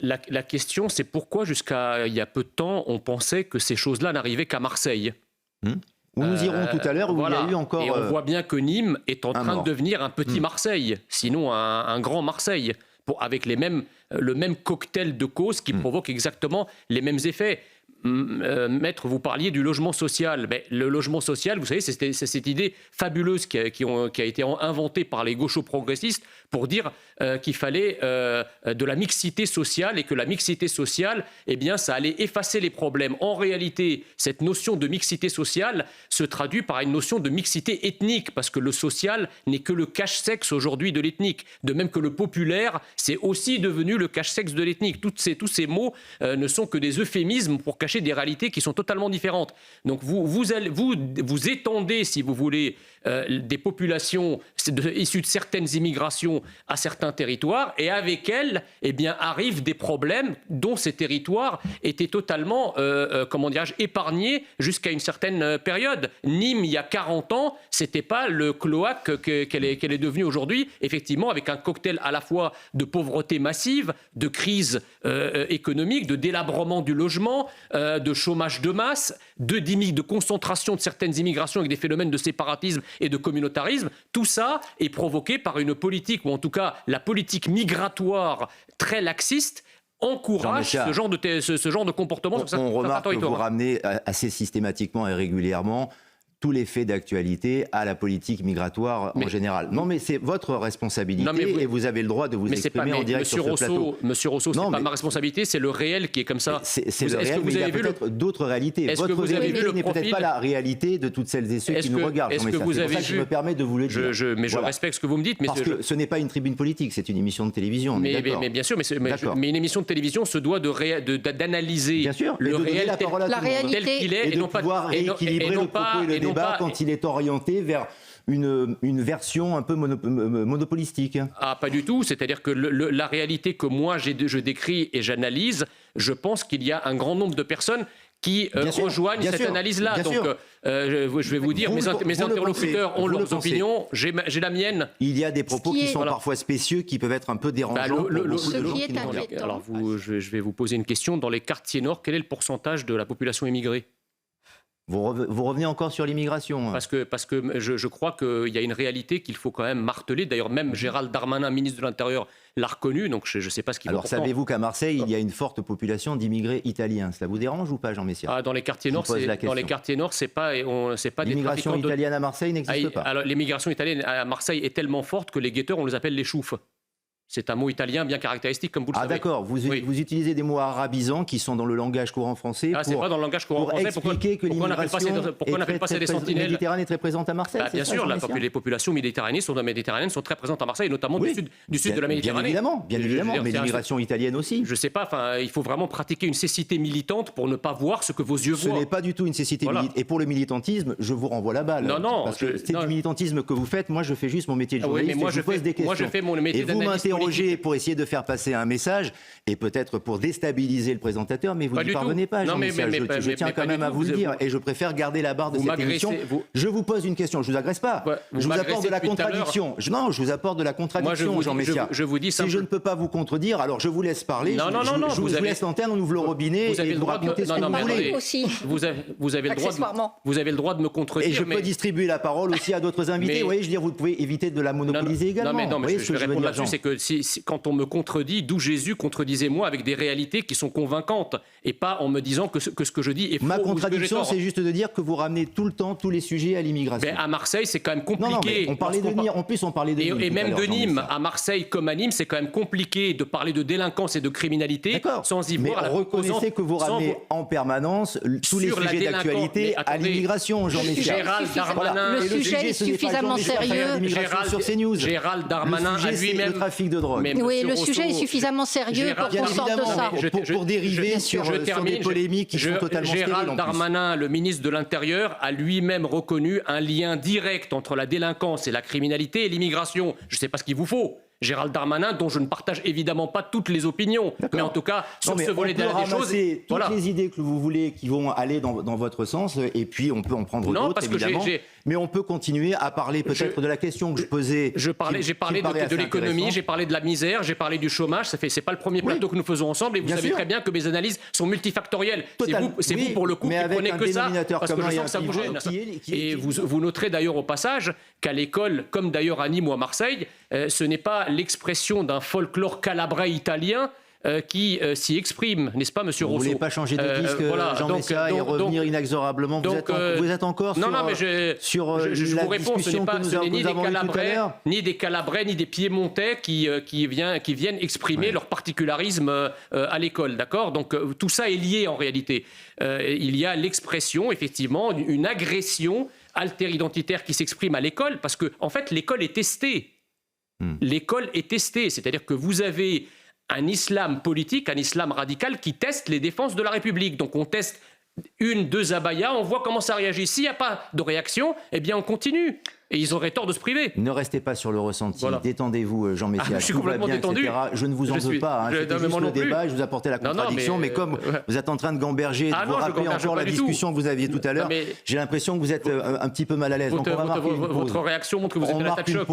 La question, c'est pourquoi jusqu'à il y a peu de temps, on pensait que ces choses-là n'arrivaient qu'à Marseille. Où nous irons tout à l'heure, où voilà. il y a eu encore... Et on voit bien que Nîmes est en train mort. de devenir un petit Marseille, sinon un grand Marseille, avec le même cocktail de causes qui provoque exactement les mêmes effets. Maître, vous parliez du logement social. Mais le logement social, vous savez, c'est cette idée fabuleuse qui a été inventée par les gauchos progressistes pour dire qu'il fallait de la mixité sociale et que la mixité sociale, eh bien, ça allait effacer les problèmes. En réalité, cette notion de mixité sociale se traduit par une notion de mixité ethnique, parce que le social n'est que le cache-sexe aujourd'hui de l'ethnique. De même que le populaire, c'est aussi devenu le cache-sexe de l'ethnique. Tous ces mots ne sont que des euphémismes pour cacher des réalités qui sont totalement différentes. Donc vous étendez, si vous voulez, des populations issues de certaines immigrations à certains territoires, et avec elles, eh bien, arrivent des problèmes dont ces territoires étaient totalement, épargnés jusqu'à une certaine période. Nîmes, il y a 40 ans, c'était pas le cloaque qu'elle est devenue aujourd'hui, effectivement, avec un cocktail à la fois de pauvreté massive, de crise économique, de délabrement du logement, de chômage de masse, de concentration de certaines immigrations avec des phénomènes de séparatisme et de communautarisme. Tout ça est provoqué par une politique, ou en tout cas la politique migratoire très laxiste, encourage ce genre de comportement. On remarque que vous ramenez assez systématiquement et régulièrement tous les faits d'actualité à la politique migratoire en général. Non, mais c'est votre responsabilité et vous avez le droit de vous exprimer en direct sur ce plateau. Monsieur Rousseau, c'est pas ma responsabilité, c'est le réel qui est comme ça. C'est le réel, mais il y a peut-être d'autres réalités. Votre réalité n'est peut-être pas la réalité de toutes celles et ceux qui nous regardent. C'est pour ça que je me permets de vous le dire. Je respecte ce que vous me dites. Parce que ce n'est pas une tribune politique, c'est une émission de télévision. Mais bien sûr, mais une émission de télévision se doit d'analyser le réel tel qu'il est et de pouvoir rééquilibrer le propos et le débat quand il est orienté vers une version un peu monopolistique. Ah, pas du tout. C'est-à-dire que la réalité que moi je décris et j'analyse, je pense qu'il y a un grand nombre de personnes qui rejoignent cette analyse-là. Donc, je vais vous dire, mes interlocuteurs ont leurs opinions, j'ai la mienne. Il y a des propos qui sont parfois spécieux, qui peuvent être un peu dérangeants. Alors, je vais vous poser une question. Dans les quartiers nord, quel est le pourcentage de la population immigrée ? Vous revenez encore sur l'immigration. Parce que je crois qu'il y a une réalité qu'il faut quand même marteler. D'ailleurs, même Gérald Darmanin, ministre de l'Intérieur, l'a reconnu. Donc je ne sais pas ce qu'il Alors savez-vous qu'à Marseille, il y a une forte population d'immigrés italiens. Cela vous dérange ou pas, Jean Messia ? Dans les quartiers nord, c'est pas des l'immigration italienne à Marseille n'existe pas. Alors l'immigration italienne à Marseille est tellement forte que les guetteurs, on les appelle les choufs. C'est un mot italien bien caractéristique, comme vous le savez. Ah d'accord, vous utilisez des mots arabisants qui sont dans le langage courant français c'est pas dans le langage courant français. Expliquer que l'immigration méditerranéenne est très présente à Marseille. Bien sûr, les populations méditerranéennes sont très présentes à Marseille, notamment du sud de la Méditerranée. Bien évidemment, mais l'immigration italienne aussi. Je sais pas, il faut vraiment pratiquer une cécité militante pour ne pas voir ce que vos yeux voient. Ce n'est pas du tout une cécité militante. Et pour le militantisme, je vous renvoie la balle. Non, parce que c'est du militantisme que vous faites. Moi, je fais juste mon métier de journaliste. Moi, je pose des questions. Moi, je fais mon métier d'analyste. Pour essayer de faire passer un message et peut-être pour déstabiliser le présentateur, mais vous n'y parvenez pas. Je tiens quand même à vous le dire et je préfère garder la barre de cette émission. Je vous pose une question, je vous agresse pas. Je vous apporte de la contradiction. Non, je vous apporte de la contradiction, Jean Messia. Je vous dis si je ne peux pas vous contredire, alors je vous laisse parler. Non, je vous laisse l'antenne, on ouvre le robinet et vous racontez ce que vous voulez. Vous avez le droit de me contredire. Et je peux distribuer la parole aussi à d'autres invités. Vous voyez, je veux dire, vous pouvez éviter de la monopoliser également. Non, mais je vais répondre là-dessus, c'est que quand on me contredit, d'où Jésus contredisez-moi avec des réalités qui sont convaincantes et pas en me disant que ce que je dis est faux. Ma contradiction, c'est juste de dire que vous ramenez tout le temps tous les sujets à l'immigration. À Marseille, c'est quand même compliqué. On parlait de Nîmes, en plus on parlait de Nîmes. Et même de Nîmes, à Marseille comme à Nîmes, c'est quand même compliqué de parler de délinquance et de criminalité sans y voir la composante. Reconnaissez que vous ramenez en permance tous les sujets d'actualité à l'immigration, Jean Messia. Gérald Darmanin, le sujet est suffisamment sérieux. Gérald Darmanin a lui-même le trafic de drogue. Oui, le sujet est suffisamment sérieux pour qu'on sorte de ça. Pour dériver sur des polémiques qui sont totalement stériles. Gérald Darmanin, le ministre de l'Intérieur, a lui-même reconnu un lien direct entre la délinquance et la criminalité et l'immigration. Je ne sais pas ce qu'il vous faut. Gérald Darmanin, dont je ne partage évidemment pas toutes les opinions, mais en tout cas, sur ce volet des choses... toutes les idées que vous voulez qui vont aller dans votre sens, et puis on peut en prendre d'autres, évidemment. Mais on peut continuer à parler peut-être de la question que je posais. J'ai parlé de l'économie, j'ai parlé de la misère, j'ai parlé du chômage. C'est pas le premier plateau que nous faisons ensemble, et vous savez très bien que mes analyses sont multifactorielles. C'est vous, pour le coup, qui prenez que ça, parce que je sens que ça vous gêne. Et vous noterez d'ailleurs au passage qu'à l'école, comme d'ailleurs à Nîmes ou à Marseille, ce n'est pas l'expression d'un folklore calabrais italien qui s'y exprime, n'est-ce pas, Monsieur Rousseau ? Vous ne voulez pas changer de disque, Jean Messia, et revenir inexorablement. Vous êtes encore sur, je vous réponds, ce n'est ni des Calabrais, ni des Piémontais qui viennent exprimer leur particularisme à l'école, d'accord ? Donc tout ça est lié en réalité. Il y a l'expression, effectivement, une agression alter-identitaire qui s'exprime à l'école, parce que, en fait, l'école est testée. L'école est testée, c'est-à-dire que vous avez un islam politique, un islam radical qui teste les défenses de la République. Donc on teste 1-2 abayas, on voit comment ça réagit. S'il n'y a pas de réaction, eh bien on continue. Et ils auraient tort de se priver. Ne restez pas sur le ressenti. Voilà. Détendez-vous, Jean Messia. Je suis complètement détendu. Etc. Je ne vous en veux pas. C'était juste le débat et je vous apportais la contradiction. Mais comme vous êtes en train de gamberger, de vous rappeler encore la discussion que vous aviez tout à l'heure, j'ai l'impression que vous êtes un petit peu mal à l'aise. Votre réaction montre que vous êtes de la tête choc.